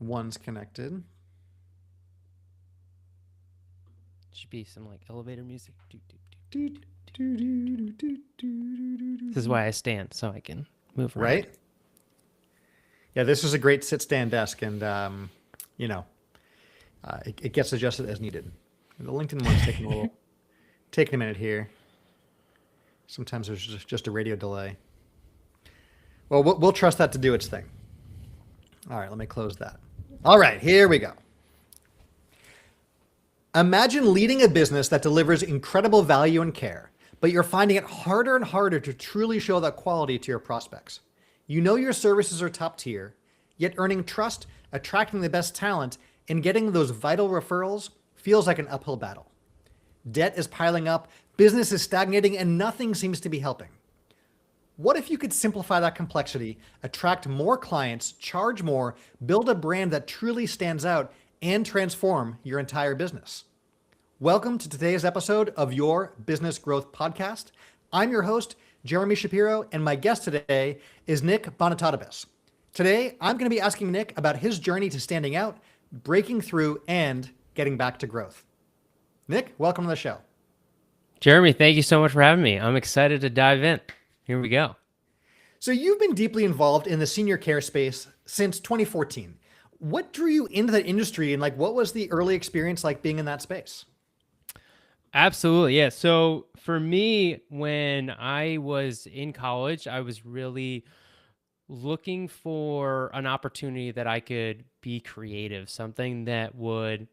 One's connected. Should be some like elevator music. Do, do, do, do, do, This is why I stand so I can move around. Right? Yeah, this is a great sit-stand desk, and you know, it gets adjusted as needed. The LinkedIn one's taking a minute here. Sometimes there's just a radio delay. Well, we'll trust that to do its thing. All right, let me close that. All right, here we go. Imagine leading a business that delivers incredible value and care, but you're finding it harder and harder to truly show that quality to your prospects. You know your services are top tier, yet earning trust, attracting the best talent, and getting those vital referrals feels like an uphill battle. Debt is piling up, business is stagnating, and nothing seems to be helping. What if you could simplify that complexity, attract more clients, charge more, build a brand that truly stands out, and transform your entire business? Welcome to today's episode of Your Business Growth Podcast. I'm your host, Jeremy Shapiro, and my guest today is Nick Bonitatibus. Today, I'm going to be asking Nick about his journey to standing out, breaking through, and getting back to growth. Nick, welcome to the show. Jeremy, thank you so much for having me. I'm excited to dive in. Here we go. So you've been deeply involved in the senior care space since 2014. What drew you into that industry, and what was the early experience like being in that space? Absolutely. Yeah. So for me, when I was in college, I was really looking for an opportunity that I could be creative, something that would,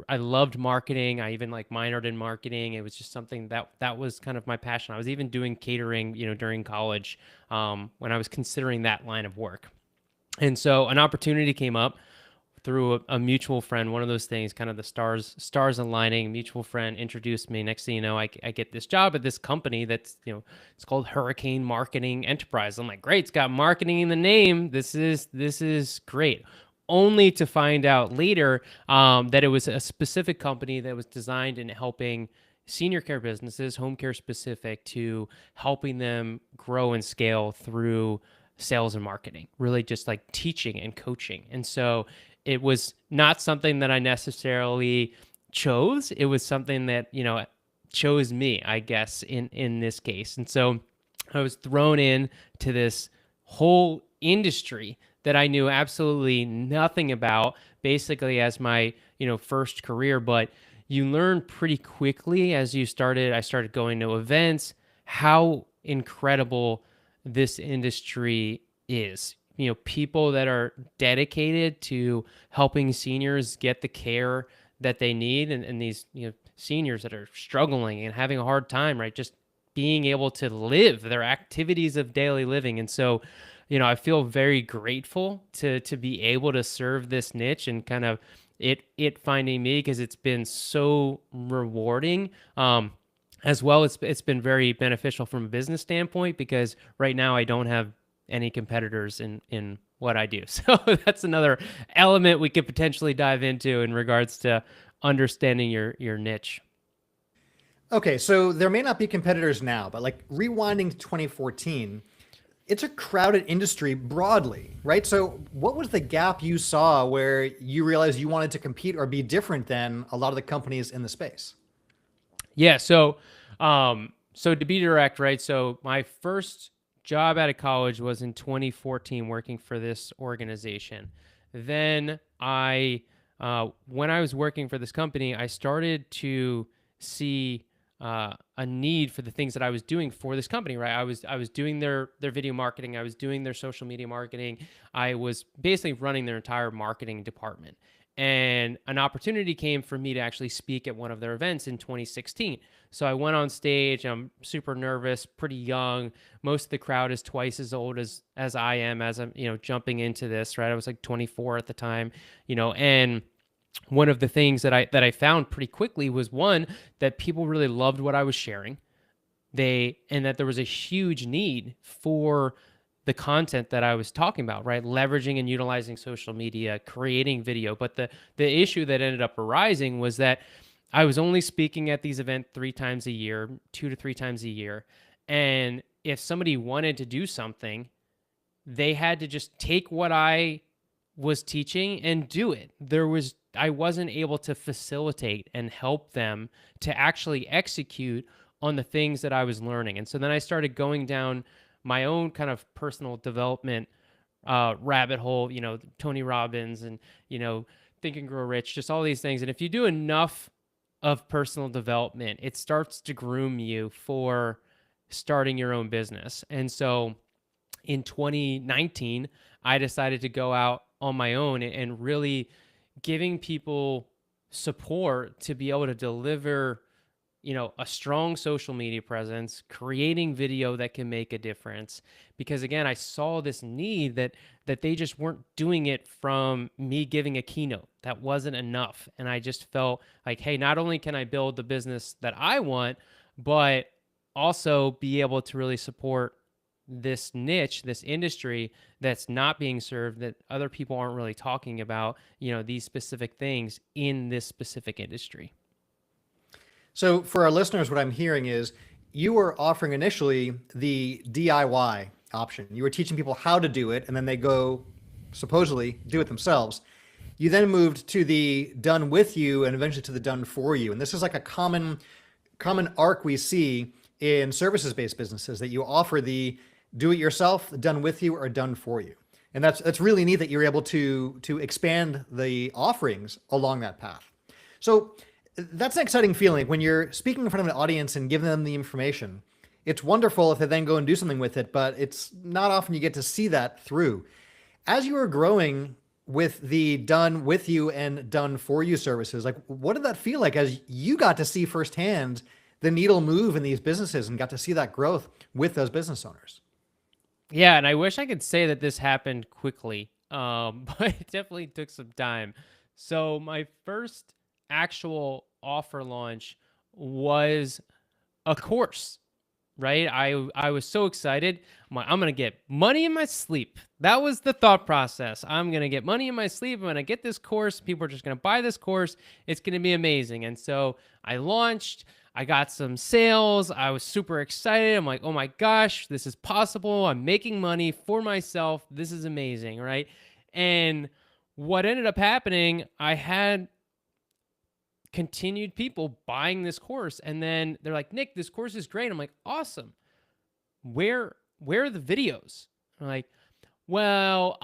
I loved marketing. I even minored in marketing. It was just something that was kind of my passion. I was even doing catering, during college, when I was considering that line of work. And so an opportunity came up through a mutual friend, one of those things, kind of the stars aligning. Mutual friend introduced me. Next thing you know, I get this job at this company that's, it's called Hurricane Marketing Enterprise. I'm like, great, it's got marketing in the name. This is great. Only to find out later that it was a specific company that was designed in helping senior care businesses, home care specific, to helping them grow and scale through sales and marketing, really just like teaching and coaching. And so it was not something that I necessarily chose. It was something that, chose me, I guess, in this case. And so I was thrown in to this whole industry that I knew absolutely nothing about, basically as my, first career. But you learn pretty quickly as I started going to events, how incredible this industry is. People that are dedicated to helping seniors get the care that they need, and these, seniors that are struggling and having a hard time, right? Just being able to live their activities of daily living. And so, I feel very grateful to be able to serve this niche, and kind of it finding me, because it's been so rewarding. As well, it's been very beneficial from a business standpoint, because right now I don't have any competitors in what I do. So that's another element we could potentially dive into in regards to understanding your niche. Okay, so there may not be competitors now, but rewinding to 2014, it's a crowded industry broadly, right? So what was the gap you saw where you realized you wanted to compete or be different than a lot of the companies in the space? Yeah. So to be direct, right? So my first job out of college was in 2014, working for this organization. Then when I was working for this company, I started to see a need for the things that I was doing for this company, right? I was doing their video marketing, I was doing their social media marketing, I was basically running their entire marketing department. And an opportunity came for me to actually speak at one of their events in 2016. So I went on stage. I'm super nervous, pretty young. Most of the crowd is twice as old as I am, as I'm, jumping into this, right? I was like 24 at the time, and one of the things that I found pretty quickly was, one, that people really loved what I was sharing. And that there was a huge need for the content that I was talking about, right? Leveraging and utilizing social media, creating video. But the issue that ended up arising was that I was only speaking at these events 3 times a year, 2 to 3 times a year. And if somebody wanted to do something, they had to just take what I was teaching and do it. I wasn't able to facilitate and help them to actually execute on the things that I was learning. And so then I started going down my own kind of personal development rabbit hole, Tony Robbins and, Think and Grow Rich, just all these things. And if you do enough of personal development, it starts to groom you for starting your own business. And so in 2019, I decided to go out on my own and really giving people support to be able to deliver, a strong social media presence, creating video that can make a difference. Because again, I saw this need that they just weren't doing it from me giving a keynote. That wasn't enough. And I just felt like, hey, not only can I build the business that I want, but also be able to really support this niche, this industry that's not being served, that other people aren't really talking about, these specific things in this specific industry. So for our listeners, what I'm hearing is you were offering initially the DIY option. You were teaching people how to do it, and then they go supposedly do it themselves. You then moved to the done with you and eventually to the done for you. And this is like a common arc we see in services-based businesses, that you offer the do it yourself, done with you, or done for you. And that's really neat that you're able to expand the offerings along that path. So that's an exciting feeling when you're speaking in front of an audience and giving them the information. It's wonderful if they then go and do something with it, but it's not often you get to see that through. As you were growing with the done with you and done for you services, like what did that feel like as you got to see firsthand the needle move in these businesses and got to see that growth with those business owners? Yeah, and I wish I could say that this happened quickly, but it definitely took some time. So my first actual offer launch was a course, right? I was so excited. I'm going to get money in my sleep. That was the thought process. I'm going to get money in my sleep. I'm going to get this course. People are just going to buy this course. It's going to be amazing. And so I launched. I got some sales. I was super excited. I'm like, oh my gosh, this is possible. I'm making money for myself. This is amazing, right? And what ended up happening, I had continued people buying this course. And then they're like, Nick, this course is great. I'm like, awesome. Where are the videos? I'm like, well,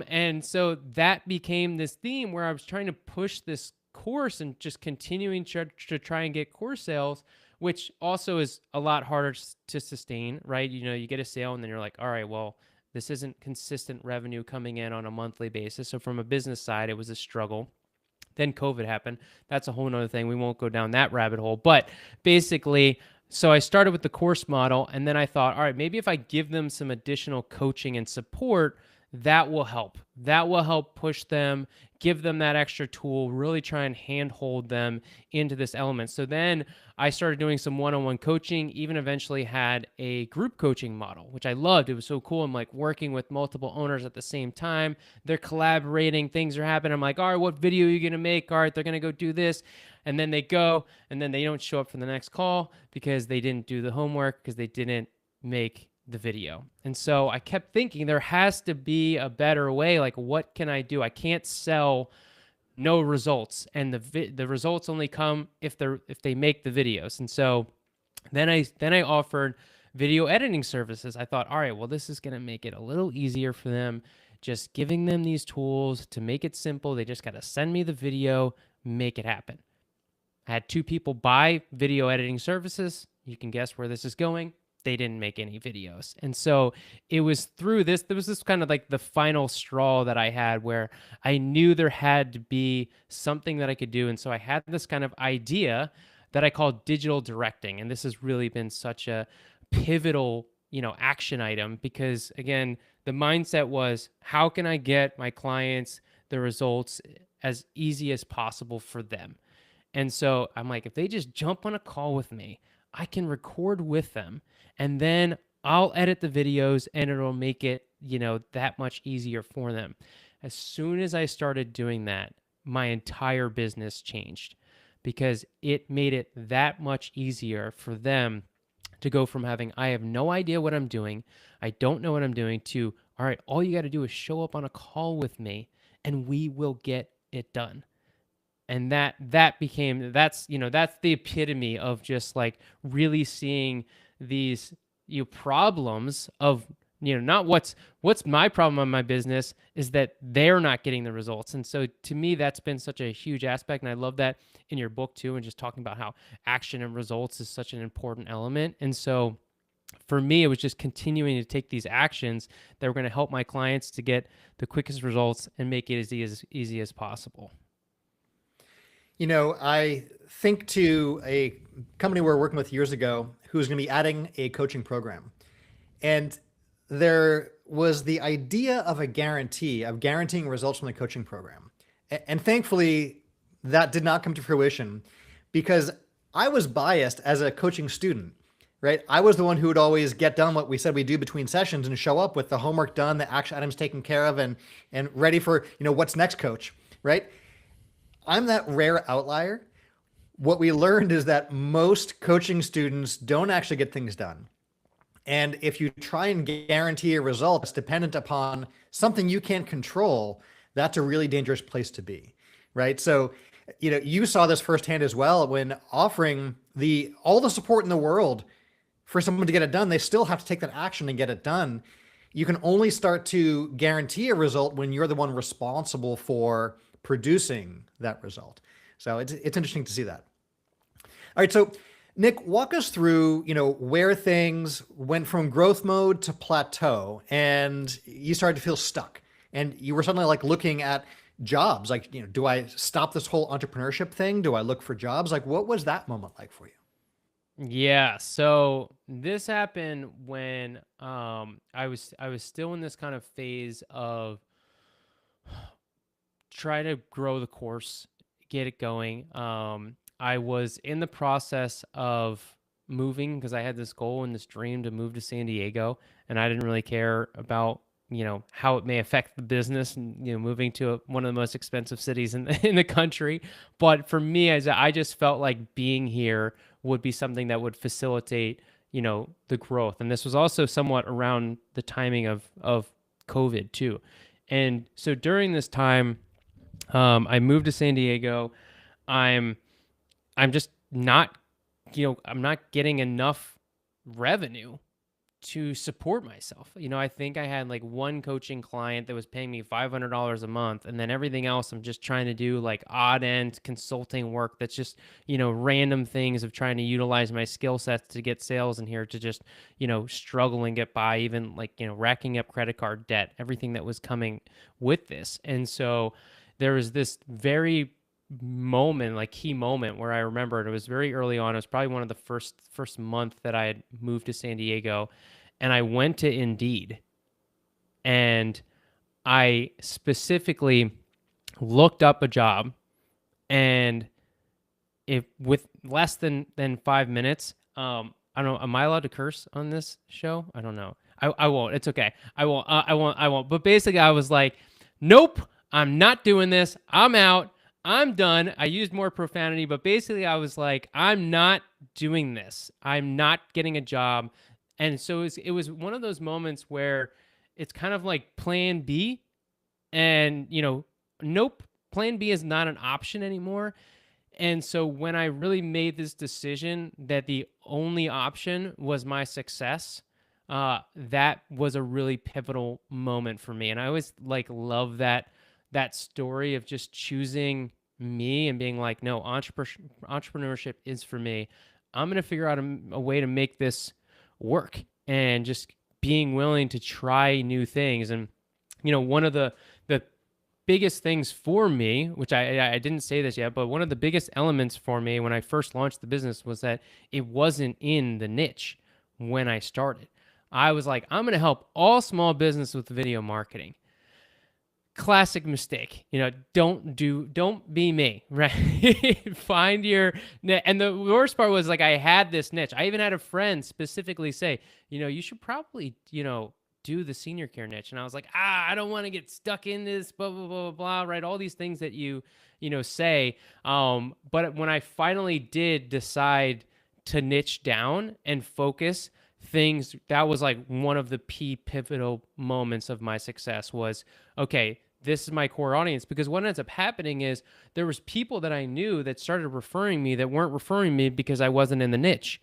and so that became this theme where I was trying to push this course and just continuing to try and get course sales, which also is a lot harder to sustain, right? You get a sale and then you're like, all right, well, this isn't consistent revenue coming in on a monthly basis. So from a business side, it was a struggle. Then COVID happened. That's a whole nother thing. We won't go down that rabbit hole. But basically, so I started with the course model, and then I thought, all right, maybe if I give them some additional coaching and support, that will help. That will help push them, give them that extra tool, really try and handhold them into this element. So then I started doing some one-on-one coaching, even eventually had a group coaching model, which I loved. It was so cool. I'm like working with multiple owners at the same time. They're collaborating. Things are happening. I'm like, all right, what video are you going to make? All right, they're going to go do this. And then they go, and then they don't show up for the next call because they didn't do the homework, because they didn't make the video. And so I kept thinking there has to be a better way. Like, what can I do? I can't sell no results, and the results only come if they make the videos. And so then I offered video editing services. I thought, all right, well, this is going to make it a little easier for them, just giving them these tools to make it simple. They just got to send me the video, make it happen. I had 2 people buy video editing services. You can guess where this is going. They didn't make any videos. And so it was through this, there was this kind of like the final straw that I had where I knew there had to be something that I could do. And so I had this kind of idea that I called digital directing. And this has really been such a pivotal, action item, because again, the mindset was, how can I get my clients the results as easy as possible for them? And so I'm like, if they just jump on a call with me, I can record with them, and then I'll edit the videos and it'll make it, that much easier for them. As soon as I started doing that, my entire business changed, because it made it that much easier for them to go from having, I have no idea what I'm doing, I don't know what I'm doing, to, all right, all you got to do is show up on a call with me and we will get it done. And that's the epitome of just like really seeing these problems of not what's my problem on my business, is that they're not getting the results. And so to me, that's been such a huge aspect, and I love that in your book too, and just talking about how action and results is such an important element. And so for me, it was just continuing to take these actions that were going to help my clients to get the quickest results and make it as easy as possible. I think to a company we were working with years ago who was going to be adding a coaching program. And there was the idea of guaranteeing results from the coaching program. And thankfully, that did not come to fruition because I was biased as a coaching student, right? I was the one who would always get done what we said we do between sessions and show up with the homework done, the action items taken care of, and ready for, what's next, coach, right? I'm that rare outlier. What we learned is that most coaching students don't actually get things done. And if you try and guarantee a result that's dependent upon something you can't control, that's a really dangerous place to be, right? So, you saw this firsthand as well when offering all the support in the world for someone to get it done, they still have to take that action and get it done. You can only start to guarantee a result when you're the one responsible for producing that result. So it's interesting to see that. All right, so Nick, walk us through, where things went from growth mode to plateau, and you started to feel stuck, and you were suddenly like looking at jobs, like, do I stop this whole entrepreneurship thing? Do I look for jobs? Like, what was that moment like for you? Yeah, so this happened when I was still in this kind of phase of try to grow the course, get it going. I was in the process of moving because I had this goal and this dream to move to San Diego, and I didn't really care about how it may affect the business, and moving to one of the most expensive cities in in the country. But for me, as I just felt like being here would be something that would facilitate the growth. And this was also somewhat around the timing of COVID too. And so during this time, I moved to San Diego. I'm just not, I'm not getting enough revenue to support myself. I think I had like one coaching client that was paying me $500 a month, and then everything else I'm just trying to do like odd end consulting work that's just, random things of trying to utilize my skill sets to get sales in here to just, struggle and get by, even like, racking up credit card debt, everything that was coming with this. And so there was this very key moment where I remembered it was very early on. It was probably one of the first month that I had moved to San Diego, and I went to Indeed, and I specifically looked up a job, and if with less than 5 minutes, I don't know, am I allowed to curse on this show? I don't know. I won't. It's okay. I won't. But basically I was like, nope, I'm not doing this. I'm out. I'm done. I used more profanity, but basically I was like, I'm not doing this. I'm not getting a job. And so it was one of those moments where it's kind of like plan B, and, nope, plan B is not an option anymore. And so when I really made this decision that the only option was my success, that was a really pivotal moment for me. And I always love that story of just choosing me and being like, no, entrepreneurship is for me. I'm going to figure out a way to make this work, and just being willing to try new things. And, one of the biggest things for me, which I didn't say this yet, but one of the biggest elements for me when I first launched the business was that it wasn't in the niche when I started. I was like, I'm going to help all small business with video marketing. Classic mistake. Don't be me, right? Find your niche. And the worst part was I had this niche. I even had a friend specifically say, you should probably, do the senior care niche. And I was like, I don't want to get stuck in this, blah, blah, blah, blah, right? All these things that you say. But when I finally did decide to niche down and focus, things that was like one of the pivotal moments of my success was, okay, this is my core audience. Because what ends up happening is there was people that I knew that started referring me that weren't referring me because I wasn't in the niche.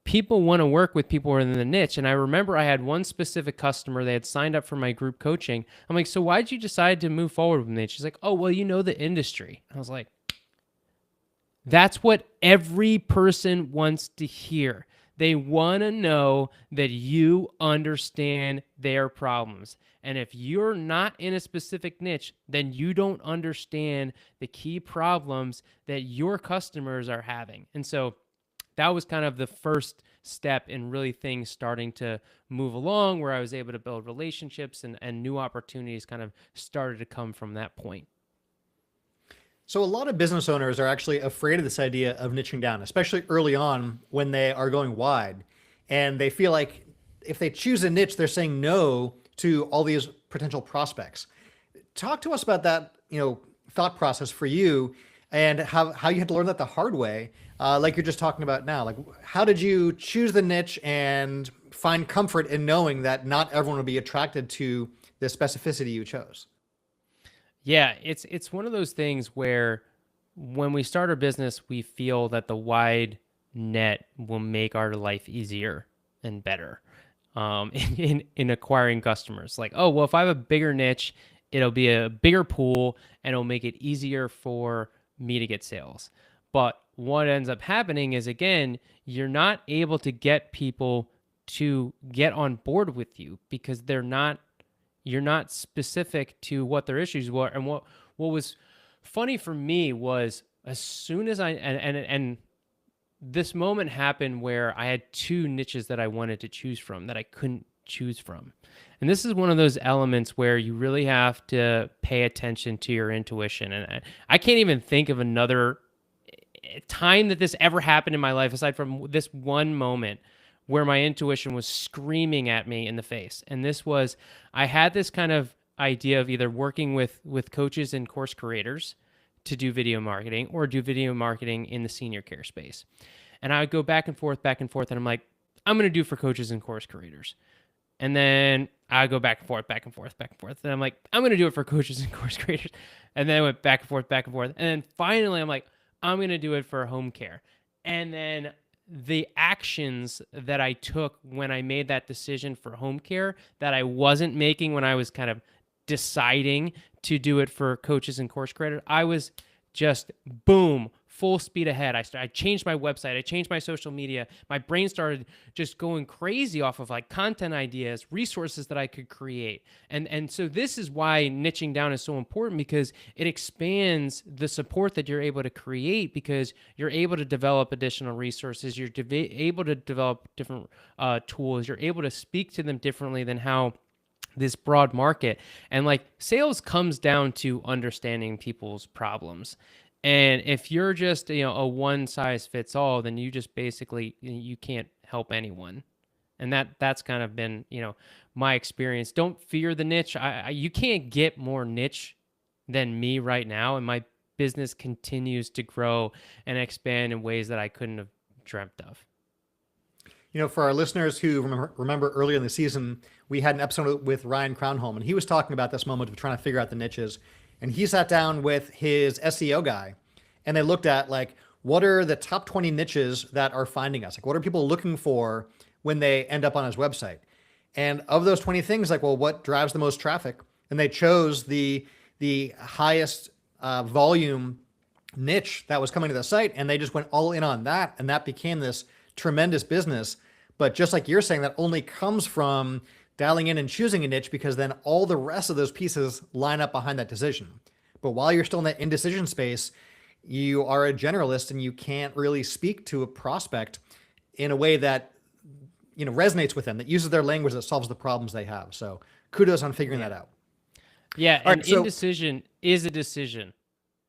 People want to work with people who are in the niche. And I remember I had one specific customer, they had signed up for my group coaching. I'm like, so why'd you decide to move forward with me? She's like, oh, well, you know the industry. I was like, that's what every person wants to hear. They want to know that you understand their problems. And if you're not in a specific niche, then you don't understand the key problems that your customers are having. And so that was kind of the first step in really things starting to move along, where I was able to build relationships and new opportunities kind of started to come from that point. So a lot of business owners are actually afraid of this idea of niching down, especially early on when they are going wide. And they feel like if they choose a niche, they're saying no to all these potential prospects. Talk to us about that, thought process for you and how you had to learn that the hard way, like you're just talking about now. Like, how did you choose the niche and find comfort in knowing that not everyone will be attracted to the specificity you chose? Yeah, it's one of those things where when we start our business, we feel that the wide net will make our life easier and better in acquiring customers. Like, oh, well, if I have a bigger niche, it'll be a bigger pool and it'll make it easier for me to get sales. But what ends up happening is, again, you're not able to get people to get on board with you because you're not specific to what their issues were. And what was funny for me was, as soon as and this moment happened where I had two niches that I wanted to choose from that I couldn't choose from. And this is one of those elements where you really have to pay attention to your intuition. And I can't even think of another time that this ever happened in my life aside from this one moment where my intuition was screaming at me in the face. And this was, I had this kind of idea of either working with coaches and course creators to do video marketing or do video marketing in the senior care space. And I would go back and forth, and I'm like, I'm going to do for coaches and course creators. And then I go back and forth. And I'm like, I'm going to do it for coaches and course creators. And then I went back and forth. And then finally, I'm like, I'm going to do it for home care. And then the actions that I took when I made that decision for home care that I wasn't making when I was kind of deciding to do it for coaches and course creators, I was just boom, full speed ahead. I changed my website. I changed my social media. My brain started just going crazy off of like content ideas, resources that I could create. And so this is why niching down is so important, because it expands the support that you're able to create, because you're able to develop additional resources. You're able to develop different tools. You're able to speak to them differently than how this broad market. And like sales comes down to understanding people's problems. And if you're just, a one size fits all, then you just basically, you can't help anyone. And that's kind of been, my experience. Don't fear the niche. You can't get more niche than me right now. And my business continues to grow and expand in ways that I couldn't have dreamt of. For our listeners who remember earlier in the season, we had an episode with Ryan Crownholm, and he was talking about this moment of trying to figure out the niches. And he sat down with his SEO guy, and they looked at like, what are the top 20 niches that are finding us? Like, what are people looking for when they end up on his website? And of those 20 things, like, well, what drives the most traffic? And they chose the highest volume niche that was coming to the site, and they just went all in on that. And that became this tremendous business. But just like you're saying, that only comes from dialing in and choosing a niche, because then all the rest of those pieces line up behind that decision. But while you're still in that indecision space, you are a generalist and you can't really speak to a prospect in a way that, resonates with them, that uses their language, that solves the problems they have. So kudos on figuring that out. Yeah. And indecision is a decision.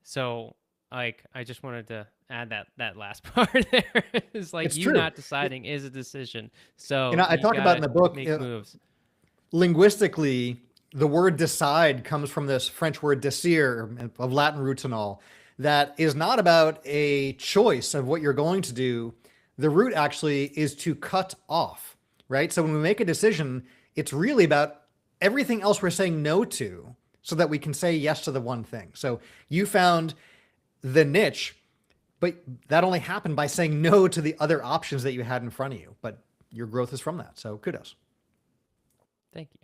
So like, I just wanted to add that last part there. It's like, you not deciding is a decision. So I talk about in the book, make moves. Linguistically, the word decide comes from this French word desir, of Latin roots and all, that is not about a choice of what you're going to do. The root actually is to cut off. right? So when we make a decision, it's really about everything else we're saying no to so that we can say yes to the one thing. So you found the niche, but that only happened by saying no to the other options that you had in front of you. But your growth is from that. So kudos. Thank you.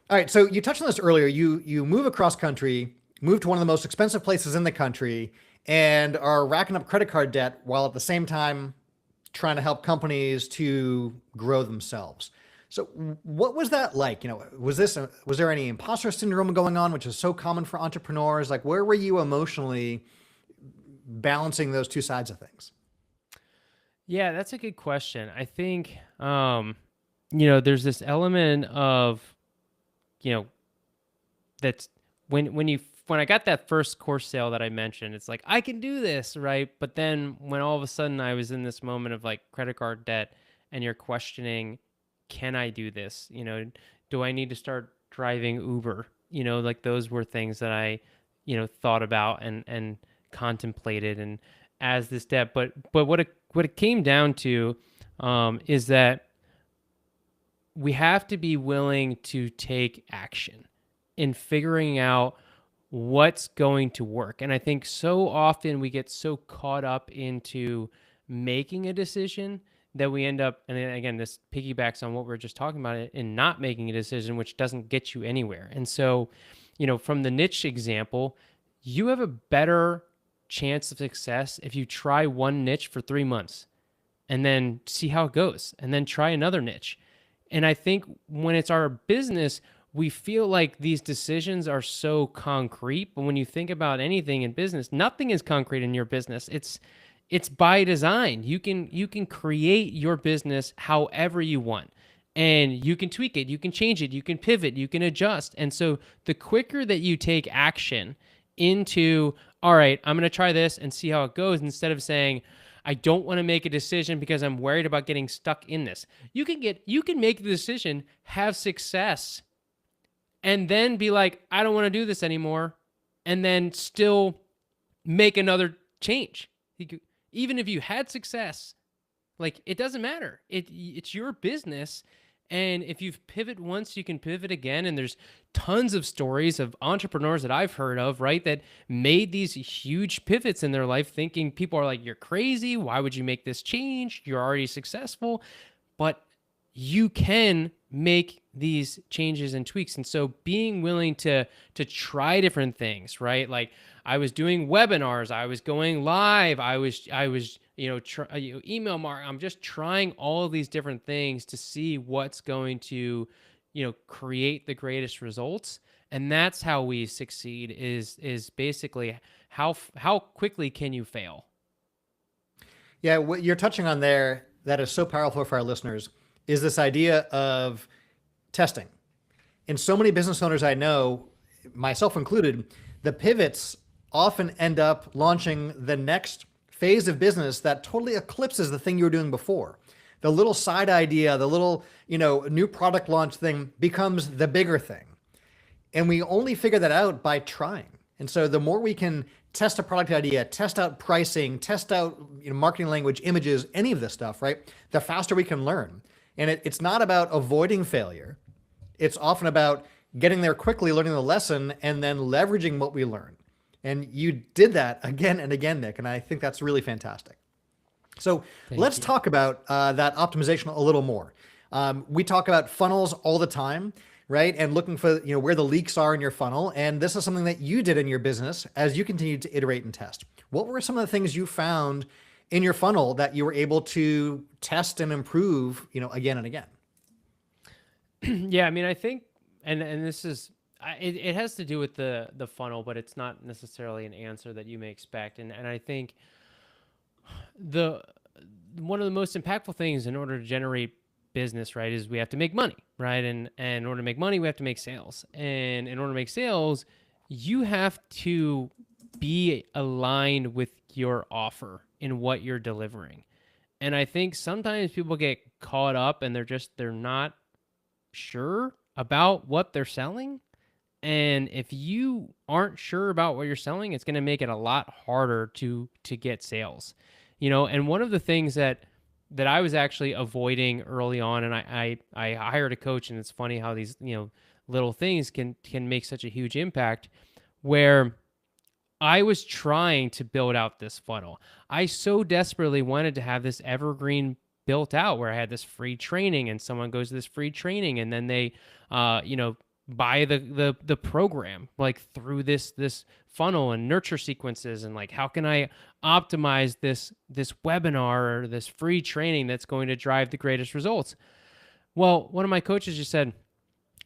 All right. So you touched on this earlier. You move across country, move to one of the most expensive places in the country, and are racking up credit card debt while at the same time trying to help companies to grow themselves. So what was that like? Was there any imposter syndrome going on, which is so common for entrepreneurs? Like, where were you emotionally balancing those two sides of things? Yeah, that's a good question. I think, there's this element of, you know, that's when I got that first course sale that I mentioned, it's like, I can do this, right? But then when all of a sudden I was in this moment of like credit card debt and you're questioning, can I do this? Do I need to start driving Uber? Like those were things that I, thought about and contemplated and as this debt. But what it came down to is that we have to be willing to take action in figuring out what's going to work. And I think so often we get so caught up into making a decision that we end up, and again, this piggybacks on what we are just talking about, in not making a decision, which doesn't get you anywhere. And so, from the niche example, you have a better chance of success if you try one niche for 3 months and then see how it goes and then try another niche. And I think when it's our business, we feel like these decisions are so concrete, but when you think about anything in business, nothing is concrete in your business. It's by design. You can create your business however you want, and you can tweak it, you can change it, you can pivot, you can adjust. And so the quicker that you take action into, all right, I'm going to try this and see how it goes, instead of saying, I don't want to make a decision because I'm worried about getting stuck in this. You can make the decision, have success, and then be like, I don't want to do this anymore, and then still make another change. Even if you had success, like, it doesn't matter. It's your business, and if you've pivot once, you can pivot again. And there's tons of stories of entrepreneurs that I've heard of, right, that made these huge pivots in their life, thinking people are like, you're crazy. Why would you make this change? You're already successful. But you can make these changes and tweaks. And so being willing to try different things, right? Like, I was doing webinars, I was going live, I was email mark. I'm just trying all of these different things to see what's going to, create the greatest results. And that's how we succeed, is basically how quickly can you fail? Yeah, what you're touching on there that is so powerful for our listeners is this idea of testing. And so many business owners I know, myself included, the pivots often end up launching the next phase of business that totally eclipses the thing you were doing before. The little side idea, the little, new product launch thing becomes the bigger thing. And we only figure that out by trying. And so the more we can test a product idea, test out pricing, test out marketing language, images, any of this stuff, right? The faster we can learn. And it's not about avoiding failure. It's often about getting there quickly, learning the lesson, and then leveraging what we learn. And you did that again and again, Nick, and I think that's really fantastic. So let's talk about that optimization a little more. We talk about funnels all the time, right? And looking for where the leaks are in your funnel. And this is something that you did in your business as you continued to iterate and test. What were some of the things you found in your funnel that you were able to test and improve, again and again? Yeah, I mean, I think, and this is, it has to do with the funnel, but it's not necessarily an answer that you may expect. And I think one of the most impactful things in order to generate business, right, is we have to make money, right? And in order to make money, we have to make sales. And in order to make sales, you have to be aligned with your offer in what you're delivering. And I think sometimes people get caught up and they're not sure about what they're selling. And if you aren't sure about what you're selling, it's going to make it a lot harder to get sales. And one of the things that that I was actually avoiding early on, and I hired a coach, and it's funny how these little things can make such a huge impact. Where I was trying to build out this funnel. I so desperately wanted to have this evergreen built out where I had this free training and someone goes to this free training and then they buy the program like through this funnel and nurture sequences and like how can I optimize this webinar or this free training that's going to drive the greatest results. Well, one of my coaches just said,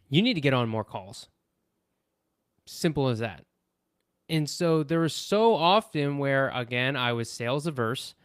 you need to get on more calls. Simple as that. And so there was so often where, again, I was sales averse.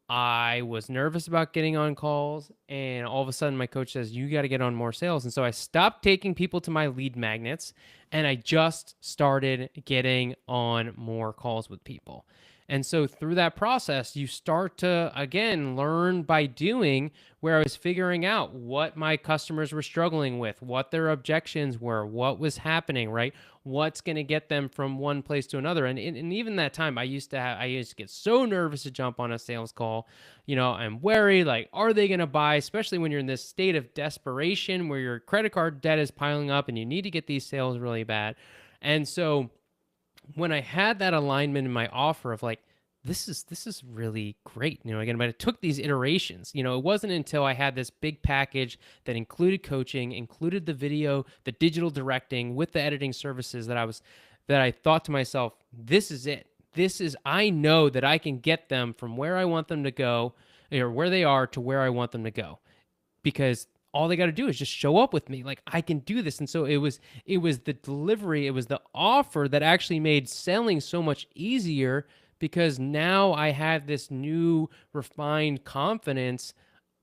I was nervous about getting on calls. And all of a sudden, my coach says, you got to get on more sales. And so I stopped taking people to my lead magnets and I just started getting on more calls with people. And so through that process, you start to, again, learn by doing, where I was figuring out what my customers were struggling with, what their objections were, what was happening, right? What's going to get them from one place to another. And even that time, I used to get so nervous to jump on a sales call. I'm worried, like, are they going to buy, especially when you're in this state of desperation where your credit card debt is piling up and you need to get these sales really bad. And so when I had that alignment in my offer of like, this is really great, again, but it took these iterations. It wasn't until I had this big package that included coaching, included the video, the digital directing with the editing services that I thought to myself, this is it. I know that I can get them from where I want them to go or where they are to where I want them to go, because all they got to do is just show up with me. Like, I can do this. And so it was the delivery, it was the offer that actually made selling so much easier, because now I had this new refined confidence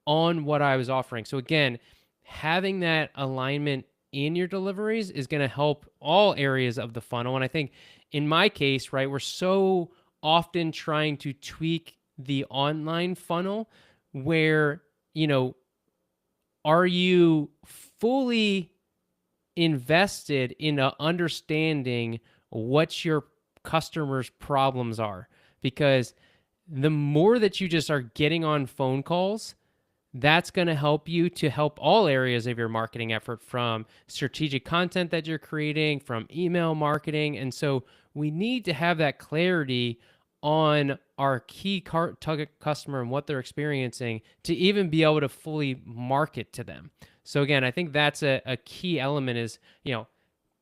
on what I was offering. So again, having that alignment in your deliveries is going to help all areas of the funnel. And I think in my case, right, we're so often trying to tweak the online funnel where, are you fully invested in understanding what your customers' problems are? Because the more that you just are getting on phone calls, that's going to help you to help all areas of your marketing effort, from strategic content that you're creating, from email marketing. And so we need to have that clarity on our key target customer and what they're experiencing to even be able to fully market to them. So again, I think that's a key element is,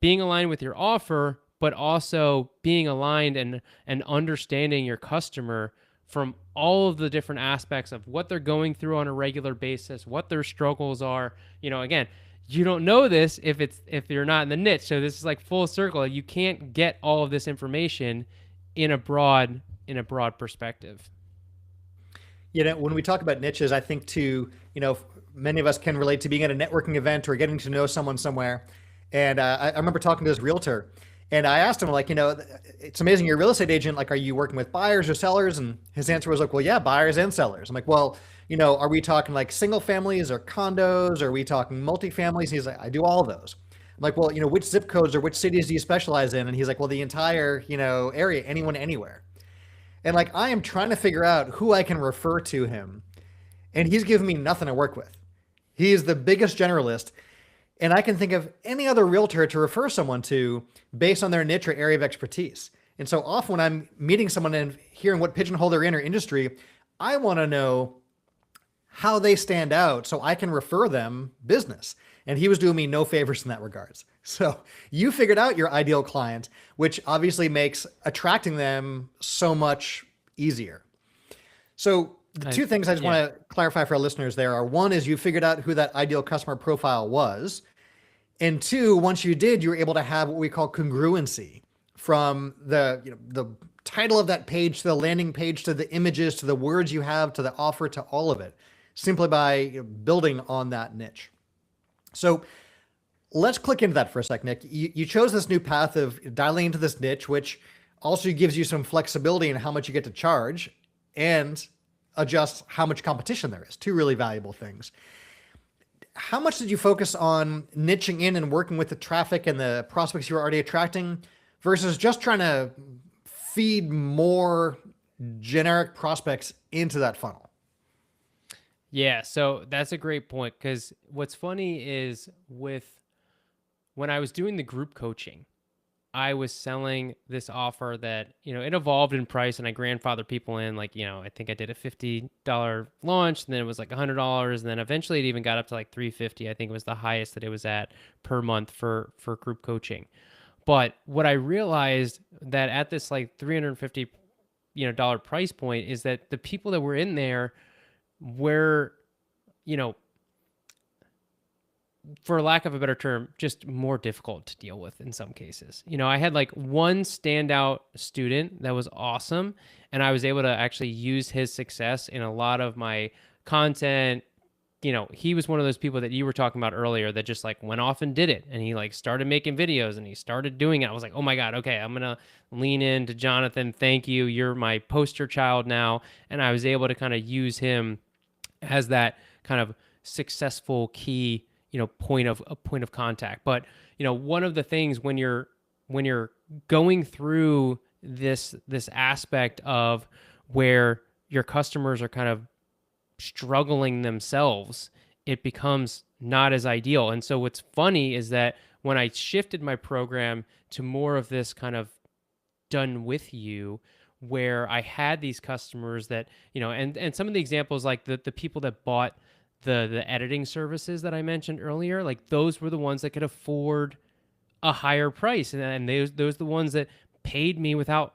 being aligned with your offer, but also being aligned and understanding your customer from all of the different aspects of what they're going through on a regular basis, what their struggles are. Again, you don't know this if you're not in the niche. So this is like full circle. You can't get all of this information in a broad perspective. When we talk about niches, I think too, many of us can relate to being at a networking event or getting to know someone somewhere. And I remember talking to this realtor, and I asked him, like, it's amazing, you're a real estate agent. Like, are you working with buyers or sellers? And his answer was like, well, yeah, buyers and sellers. I'm like, well, are we talking like single families or condos? Are we talking multifamilies? And he's like, I do all of those. I'm like, well, which zip codes or which cities do you specialize in? And he's like, well, the entire, area, anyone, anywhere. And like, I am trying to figure out who I can refer to him. And he's giving me nothing to work with. He is the biggest generalist. And I can think of any other realtor to refer someone to based on their niche or area of expertise. And so often when I'm meeting someone and hearing what pigeonhole they're in or industry, I want to know how they stand out so I can refer them business. And he was doing me no favors in that regards. So you figured out your ideal client, which obviously makes attracting them so much easier. So the two things I just want to clarify for our listeners there are, one is you figured out who that ideal customer profile was. And two, once you did, you were able to have what we call congruency from the title of that page to the landing page to the images to the words you have to the offer to all of it, simply by building on that niche. So let's click into that for a sec, Nick. You chose this new path of dialing into this niche, which also gives you some flexibility in how much you get to charge and adjust how much competition there is. Two really valuable things. How much did you focus on niching in and working with the traffic and the prospects you were already attracting versus just trying to feed more generic prospects into that funnel? Yeah, so that's a great point because what's funny is when I was doing the group coaching, I was selling this offer that, it evolved in price and I grandfathered people in. Like, I think I did a $50 launch, and then it was like $100, and then eventually it even got up to like $350. I think it was the highest that it was at per month for group coaching. But what I realized that at this like $350, dollar price point is that the people that were in there were, you know, for lack of a better term, just more difficult to deal with in some cases. I had like one standout student that was awesome, and I was able to actually use his success in a lot of my content. He was one of those people that you were talking about earlier that just like went off and did it, and he like started making videos and he started doing it. I was like, oh my God, okay, I'm going to lean into Jonathan. Thank you. You're my poster child now. And I was able to kind of use him as that kind of successful key, point of contact. But, one of the things when you're going through this aspect of where your customers are kind of struggling themselves, it becomes not as ideal. And so what's funny is that when I shifted my program to more of this kind of done with you, where I had these customers that, and some of the examples, like the people that bought the editing services that I mentioned earlier, like those were the ones that could afford a higher price, and those the ones that paid me without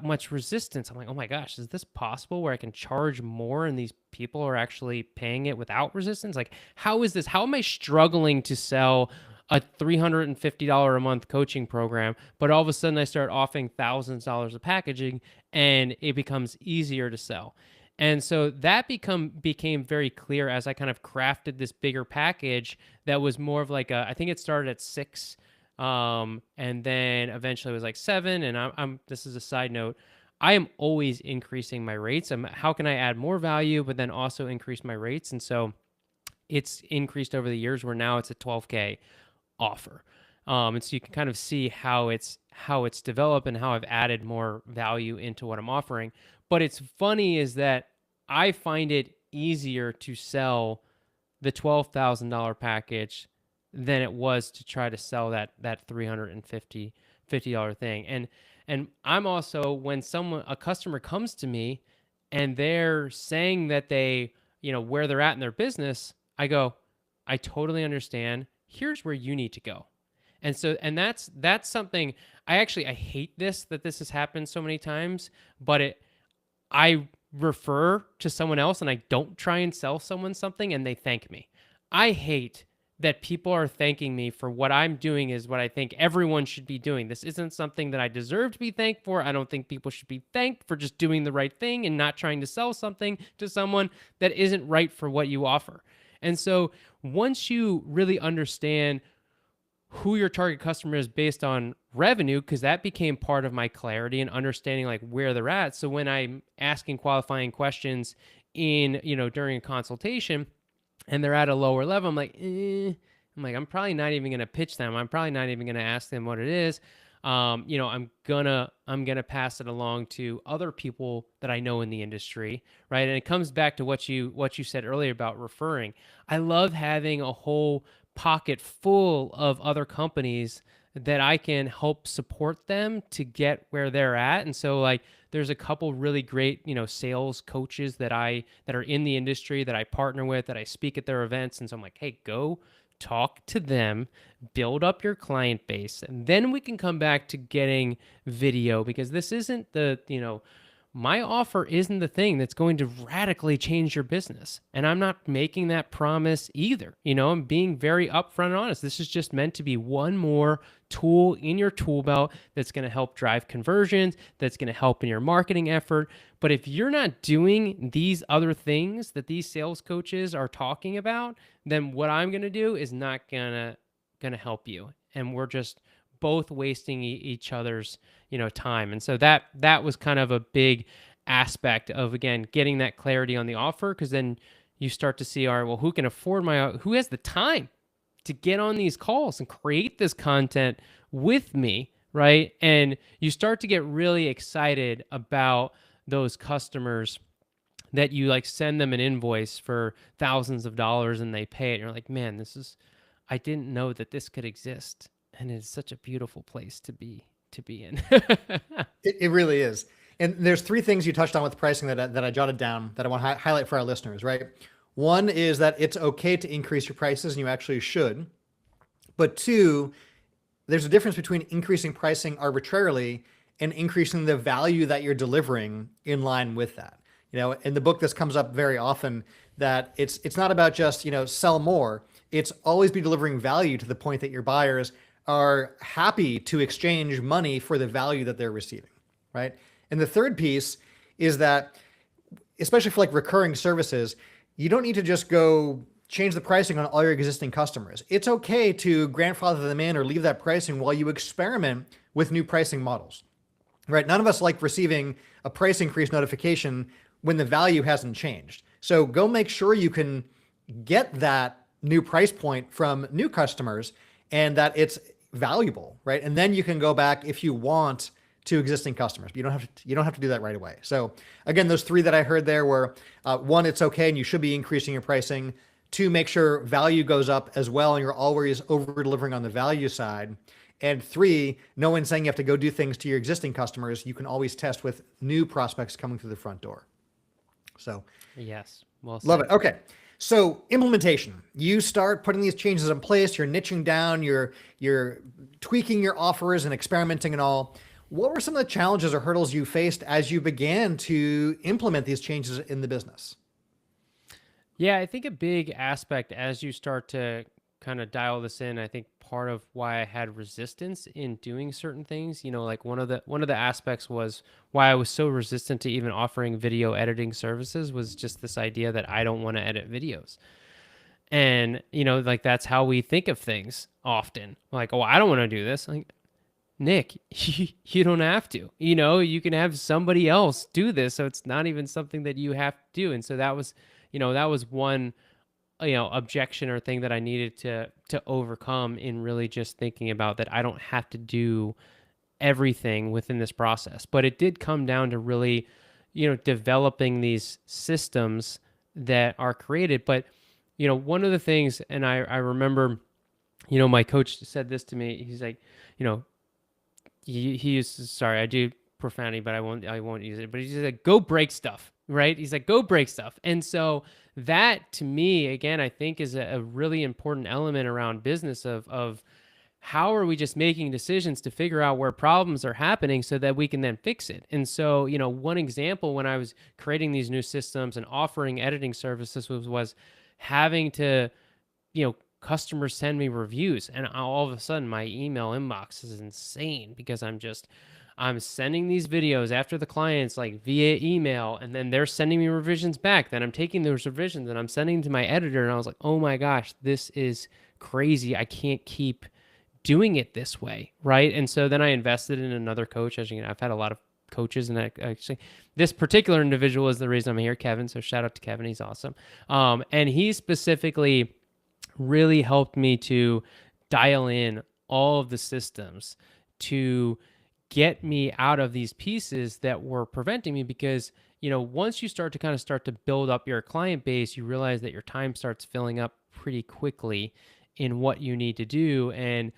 much resistance. I'm like, oh my gosh, is this possible where I can charge more and these people are actually paying it without resistance? Like, how is this? How am I struggling to sell a $350 a month coaching program, but all of a sudden I start offering thousands of dollars of packaging and it becomes easier to sell? And so that became very clear as I kind of crafted this bigger package that was more of like I think it started at 6, and then eventually it was like 7. And I'm this is a side note. I am always increasing my rates. How can I add more value, but then also increase my rates? And so it's increased over the years where now it's a 12K offer. And so you can kind of see how it's developed and how I've added more value into what I'm offering. But it's funny is that I find it easier to sell the $12,000 package than it was to try to sell that $350 thing. And I'm also, when a customer comes to me and they're saying that they, where they're at in their business, I go, I totally understand. Here's where you need to go. And so, and that's something I hate that this has happened so many times, but I refer to someone else and I don't try and sell someone something and they thank me. I hate that people are thanking me for what I'm doing is what I think everyone should be doing. This isn't something that I deserve to be thanked for. I don't think people should be thanked for just doing the right thing and not trying to sell something to someone that isn't right for what you offer. And so once you really understand who your target customer is based on revenue, because that became part of my clarity and understanding like where they're at. So when I'm asking qualifying questions during a consultation and they're at a lower level, I'm like, I'm probably not even going to pitch them. I'm probably not even going to ask them what it is. I'm gonna pass it along to other people that I know in the industry, right? And it comes back to what you said earlier about referring. I love having a whole pocket full of other companies that I can help support them to get where they're at. And so like there's a couple really great, sales coaches that are in the industry that I partner with, that I speak at their events. And so I'm like, hey, go talk to them, build up your client base, and then we can come back to getting video, because this isn't my offer isn't the thing that's going to radically change your business. And I'm not making that promise either. I'm being very upfront and honest. This is just meant to be one more tool in your tool belt that's going to help drive conversions, that's going to help in your marketing effort. But if you're not doing these other things that these sales coaches are talking about, then what I'm going to do is not going to help you. And we're just both wasting each other's time. And so that was kind of a big aspect of, again, getting that clarity on the offer, because then you start to see, all right, well, who can afford who has the time to get on these calls and create this content with me, right? And you start to get really excited about those customers that you like send them an invoice for thousands of dollars and they pay it. And you're like, man, I didn't know that this could exist. And it's such a beautiful place to be in. It really is. And there's three things you touched on with pricing that I jotted down that I want to highlight for our listeners, right? One is that it's okay to increase your prices, and you actually should. But two, there's a difference between increasing pricing arbitrarily and increasing the value that you're delivering in line with that. In the book, this comes up very often, that it's not about just, sell more. It's always be delivering value to the point that your buyers are happy to exchange money for the value that they're receiving, right? And the third piece is that, especially for like recurring services, you don't need to just go change the pricing on all your existing customers. It's okay to grandfather them in or leave that pricing while you experiment with new pricing models, right? None of us like receiving a price increase notification when the value hasn't changed. So go make sure you can get that new price point from new customers and that it's valuable, right? And then you can go back if you want to existing customers. But you don't have to do that right away. So again, those three that I heard there were, one, it's okay and you should be increasing your pricing. Two, make sure value goes up as well and you're always over delivering on the value side. And three, no one's saying you have to go do things to your existing customers. You can always test with new prospects coming through the front door. So yes, well said. Love it. Okay. So implementation, you start putting these changes in place, you're niching down, you're tweaking your offers and experimenting and all. What were some of the challenges or hurdles you faced as you began to implement these changes in the business? Yeah, I think a big aspect as you start to kind of dial this in, I think part of why I had resistance in doing certain things, like one of the aspects was why I was so resistant to even offering video editing services was just this idea that I don't want to edit videos. And, like that's how we think of things often. Like, oh, I don't want to do this. Like, Nick, you don't have to. You can have somebody else do this, so it's not even something that you have to do. And so that was one objection or thing that I needed to overcome in really just thinking about that I don't have to do everything within this process. But it did come down to really, developing these systems that are created. But, one of the things, and I remember, my coach said this to me, he's like, he used, sorry, I do profanity, but I won't use it, but he's like, go break stuff, right? He's like, go break stuff. And so that to me, again, I think is a really important element around business of how are we just making decisions to figure out where problems are happening so that we can then fix it. And so, one example when I was creating these new systems and offering editing services was having to, customers send me reviews and all of a sudden my email inbox is insane because I'm sending these videos after the clients like via email and then they're sending me revisions back. Then I'm taking those revisions and I'm sending to my editor. And I was like, oh my gosh, this is crazy. I can't keep doing it this way. Right. And so then I invested in another coach. As you know, I've had a lot of coaches and actually this particular individual is the reason I'm here, Kevin. So shout out to Kevin. He's awesome. And he specifically really helped me to dial in all of the systems to get me out of these pieces that were preventing me because, once you start to build up your client base, you realize that your time starts filling up pretty quickly in what you need to do. And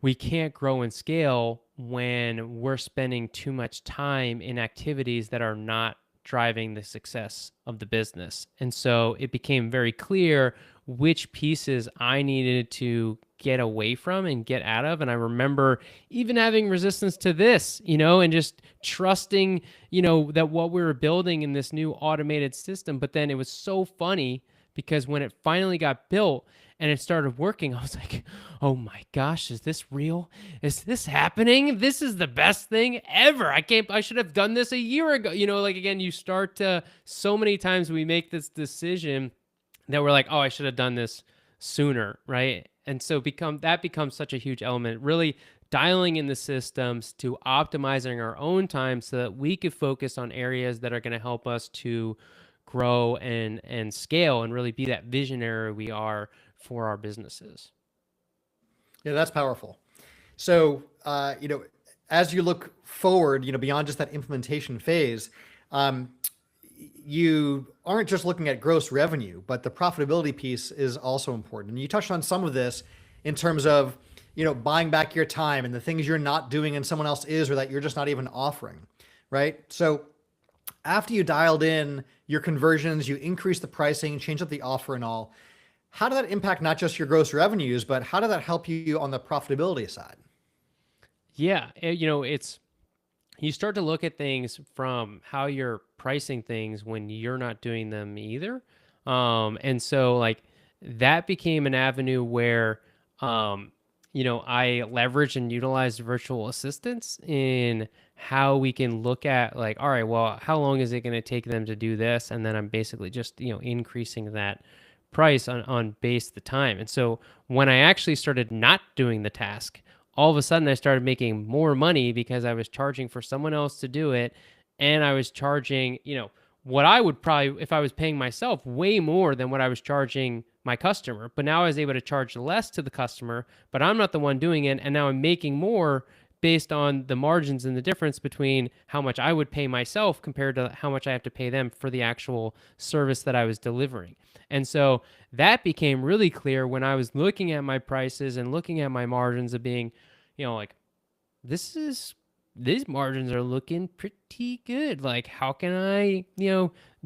we can't grow and scale when we're spending too much time in activities that are not driving the success of the business. And so it became very clear which pieces I needed to get away from and get out of. And I remember even having resistance to this, and just trusting, that what we were building in this new automated system. But then it was so funny because when it finally got built and it started working, I was like, oh my gosh, is this real? Is this happening? This is the best thing ever. I should have done this a year ago. Again, you start to, so many times we make this decision that we're like, oh, I should have done this sooner, right? And so that becomes such a huge element, really dialing in the systems to optimizing our own time so that we could focus on areas that are going to help us to grow and scale and really be that visionary we are for our businesses. Yeah, that's powerful. So, as you look forward, beyond just that implementation phase, you aren't just looking at gross revenue, but the profitability piece is also important. And you touched on some of this in terms of, buying back your time and the things you're not doing and someone else is, or that you're just not even offering, right? So after you dialed in your conversions, you increased the pricing, changed up the offer and all, how did that impact not just your gross revenues, but how did that help you on the profitability side? Yeah, it's you start to look at things from how you're pricing things when you're not doing them either. And so like that became an avenue where, I leverage and utilize virtual assistants in how we can look at like, all right, well, how long is it going to take them to do this? And then I'm basically just, increasing that price on base the time. And so when I actually started not doing the task, all of a sudden I started making more money because I was charging for someone else to do it. And I was charging, what I would probably, if I was paying myself, way more than what I was charging my customer. But now I was able to charge less to the customer, but I'm not the one doing it. And now I'm making more based on the margins and the difference between how much I would pay myself compared to how much I have to pay them for the actual service that I was delivering. And so that became really clear when I was looking at my prices and looking at my margins of being, like, these margins are looking pretty good. Like, how can I,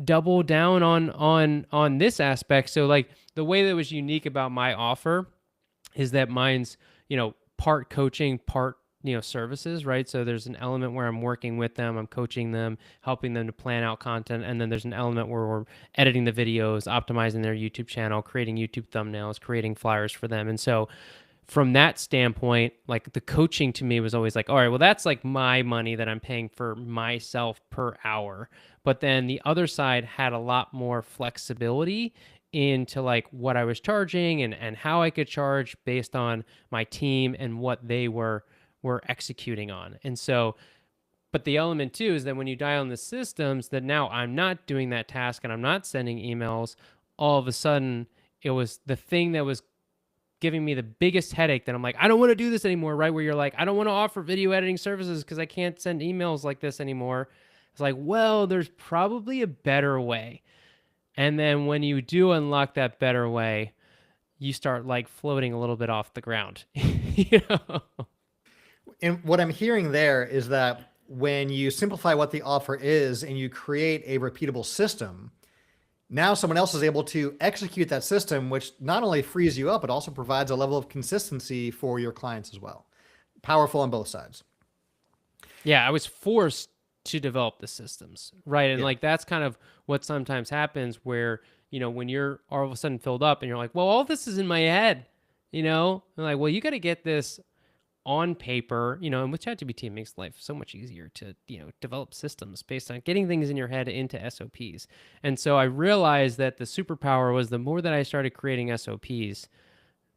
double down on this aspect? So like the way that was unique about my offer is that mine's, part coaching, part services, right? So there's an element where I'm working with them, I'm coaching them, helping them to plan out content, and then there's an element where we're editing the videos, optimizing their YouTube channel, creating YouTube thumbnails, creating flyers for them. And so from that standpoint, like the coaching to me was always like, all right, well, that's like my money that I'm paying for myself per hour. But then the other side had a lot more flexibility into like what I was charging and how I could charge based on my team and what they were executing on. And so, but the element too is that when you dial in the systems, that now I'm not doing that task and I'm not sending emails, all of a sudden it was the thing that was giving me the biggest headache that I'm like, I don't want to do this anymore, right? Where you're like, I don't want to offer video editing services because I can't send emails like this anymore. It's like, well, there's probably a better way. And then when you do unlock that better way, you start like floating a little bit off the ground. And what I'm hearing there is that when you simplify what the offer is and you create a repeatable system, now someone else is able to execute that system, which not only frees you up, but also provides a level of consistency for your clients as well. Powerful on both sides. Yeah, I was forced to develop the systems, right? And like that's kind of what sometimes happens where, when you're all of a sudden filled up and you're like, well, all this is in my head, and like, well, you got to get this on paper, and with ChatGPT, it makes life so much easier to, develop systems based on getting things in your head into SOPs. And so I realized that the superpower was the more that I started creating SOPs,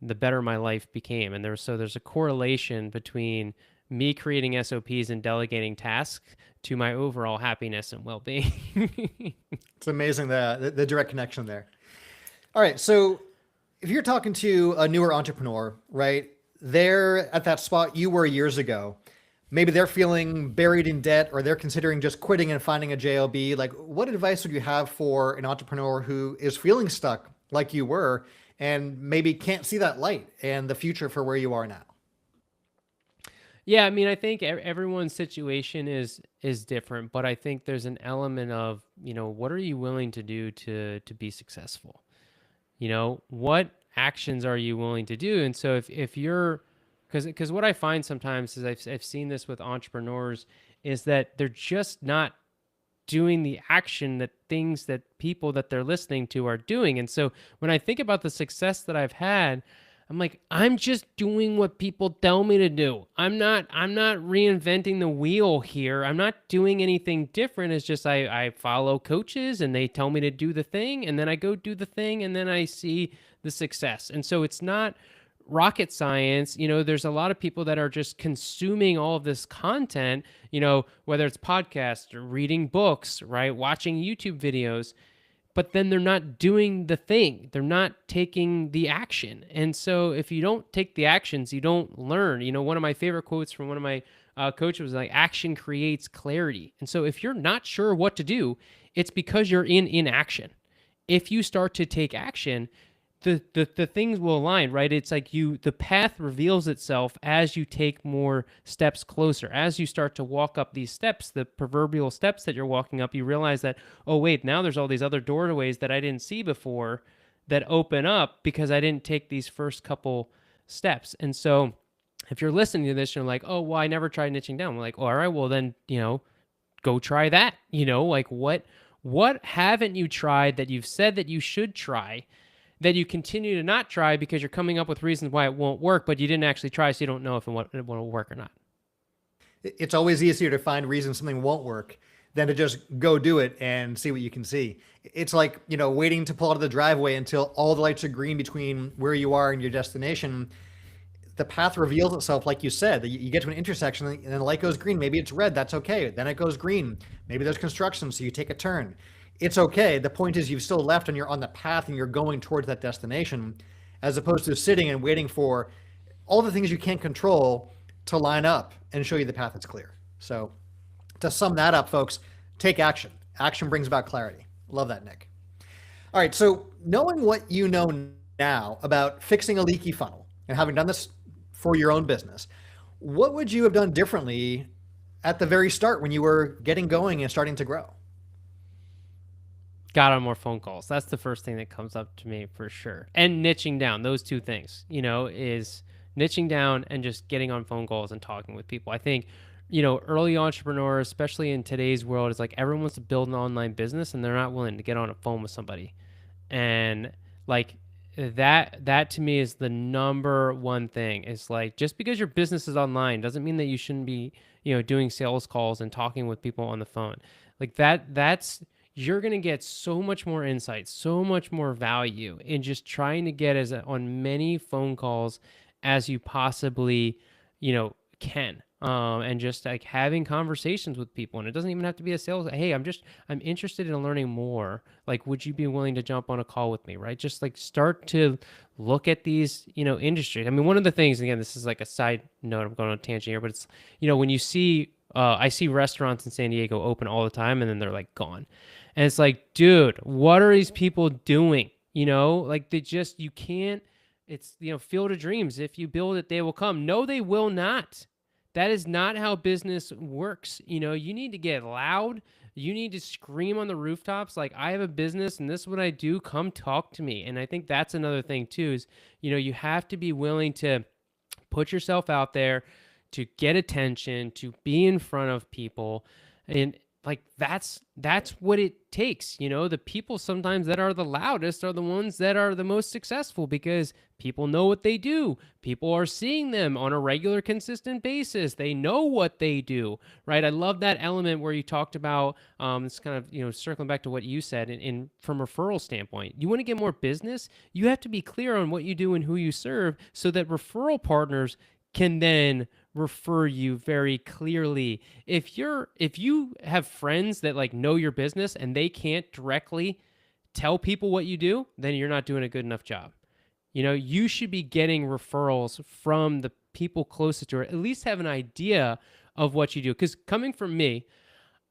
the better my life became. And there's a correlation between me creating SOPs and delegating tasks to my overall happiness and well-being. It's amazing the direct connection there. All right. So if you're talking to a newer entrepreneur, right, they're at that spot you were years ago. Maybe they're feeling buried in debt or they're considering just quitting and finding a job. Like, what advice would you have for an entrepreneur who is feeling stuck like you were and maybe can't see that light and the future for where you are now? Yeah, I mean, I think everyone's situation is different, but I think there's an element of, what are you willing to do to be successful? What actions are you willing to do? And so if you're, because what I find sometimes is I've seen this with entrepreneurs is that they're just not doing the action that things that people that they're listening to are doing. And so when I think about the success that I've had, I'm like, I'm just doing what people tell me to do. I'm not reinventing the wheel here. I'm not doing anything different. It's just I follow coaches and they tell me to do the thing and then I go do the thing and then I see the success. And so it's not rocket science. There's a lot of people that are just consuming all of this content, whether it's podcasts or reading books, right? Watching YouTube videos. But then they're not doing the thing. They're not taking the action. And so if you don't take the actions, you don't learn. One of my favorite quotes from one of my coach was like, action creates clarity. And so if you're not sure what to do, it's because you're in inaction. If you start to take action, the things will align, right? It's like the path reveals itself as you take more steps closer. As you start to walk up these steps, the proverbial steps that you're walking up, you realize that, oh wait, now there's all these other doorways that I didn't see before that open up because I didn't take these first couple steps. And so if you're listening to this, you're like, oh, well, I never tried niching down. We're like, all right, well then, go try that. Like what haven't you tried that you've said that you should try that you continue to not try because you're coming up with reasons why it won't work, but you didn't actually try, so you don't know if it will work or not. It's always easier to find reasons something won't work than to just go do it and see what you can see. It's like, waiting to pull out of the driveway until all the lights are green between where you are and your destination. The path reveals itself, like you said. You get to an intersection and the light goes green. Maybe it's red. That's okay. Then it goes green. Maybe there's construction, so you take a turn. It's okay. The point is you've still left and you're on the path and you're going towards that destination, as opposed to sitting and waiting for all the things you can't control to line up and show you the path that's clear. So to sum that up, folks, take action. Action brings about clarity. Love that, Nick. All right. So knowing what you know now about fixing a leaky funnel and having done this for your own business, what would you have done differently at the very start when you were getting going and starting to grow? Got on more phone calls. That's the first thing that comes up to me for sure. And niching down, those two things, is niching down and just getting on phone calls and talking with people. I think, early entrepreneurs, especially in today's world, is like everyone wants to build an online business and they're not willing to get on a phone with somebody. And like that to me is the number one thing. Is like, just because your business is online doesn't mean that you shouldn't be, doing sales calls and talking with people on the phone. Like that's you're going to get so much more insight, so much more value in just trying to get on many phone calls as you possibly, can. And just like having conversations with people. And it doesn't even have to be a sales. Hey, I'm interested in learning more. Like, would you be willing to jump on a call with me? Right. Just like start to look at these, industries. I mean, one of the things, again, this is like a side note, I'm going on a tangent here, but it's, when you see, I see restaurants in San Diego open all the time and then they're like gone. And it's like, dude, what are these people doing? Like you can't, it's, Field of Dreams. If you build it, they will come. No, they will not. That is not how business works. You need to get loud. You need to scream on the rooftops. Like, I have a business and this is what I do. Come talk to me. And I think that's another thing too, is, you have to be willing to put yourself out there, to get attention, to be in front of people. And like, that's what it takes. The people sometimes that are the loudest are the ones that are the most successful, because people know what they do. People are seeing them on a regular, consistent basis. They know what they do, right? I love that element where you talked about, it's kind of, circling back to what you said from a referral standpoint. You want to get more business, you have to be clear on what you do and who you serve, so that referral partners can then refer you very clearly. If you have friends that like know your business and they can't directly tell people what you do, then you're not doing a good enough job. You should be getting referrals from the people closest to it, at least have an idea of what you do. Because coming from me,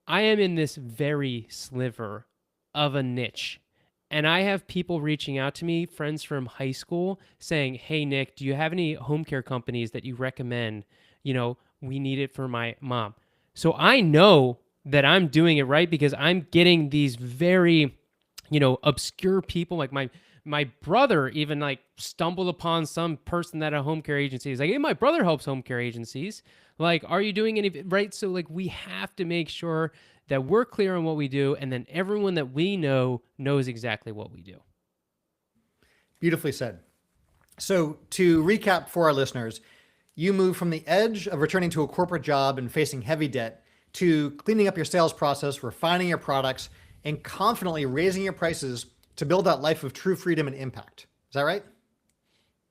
I am in this very sliver of a niche. And I have people reaching out to me, friends from high school, saying, hey, Nick, do you have any home care companies that you recommend? We need it for my mom. So I know that I'm doing it right, because I'm getting these very, obscure people. Like my brother even like stumbled upon some person that a home care agency is like, hey, my brother helps home care agencies. Like, are you doing any, right? So like, we have to make sure that we're clear on what we do, and then everyone that we know knows exactly what we do. Beautifully said. So to recap for our listeners, you move from the edge of returning to a corporate job and facing heavy debt to cleaning up your sales process, refining your products, and confidently raising your prices to build that life of true freedom and impact. Is that right?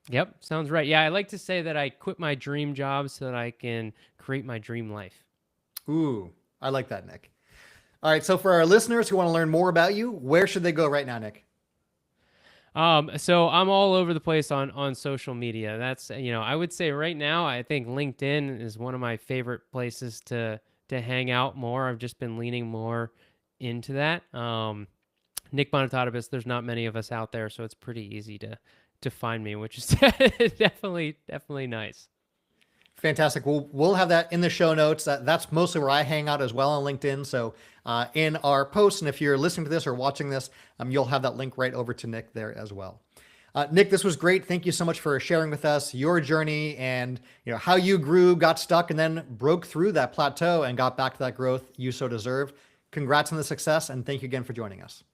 Yep, sounds right. Yeah, I like to say that I quit my dream job so that I can create my dream life. Ooh, I like that, Nick. All right, so for our listeners who want to learn more about you, where should they go right now, Nick? So I'm all over the place on social media. That's, I would say right now, I think LinkedIn is one of my favorite places to hang out more. I've just been leaning more into that. Nick Bonitatibus, there's not many of us out there, so it's pretty easy to find me, which is definitely nice. Fantastic. We'll have that in the show notes. That's mostly where I hang out as well on LinkedIn. So in our posts, and if you're listening to this or watching this, you'll have that link right over to Nick there as well. Nick, this was great. Thank you so much for sharing with us your journey and how you grew, got stuck, and then broke through that plateau and got back to that growth you so deserve. Congrats on the success, and thank you again for joining us.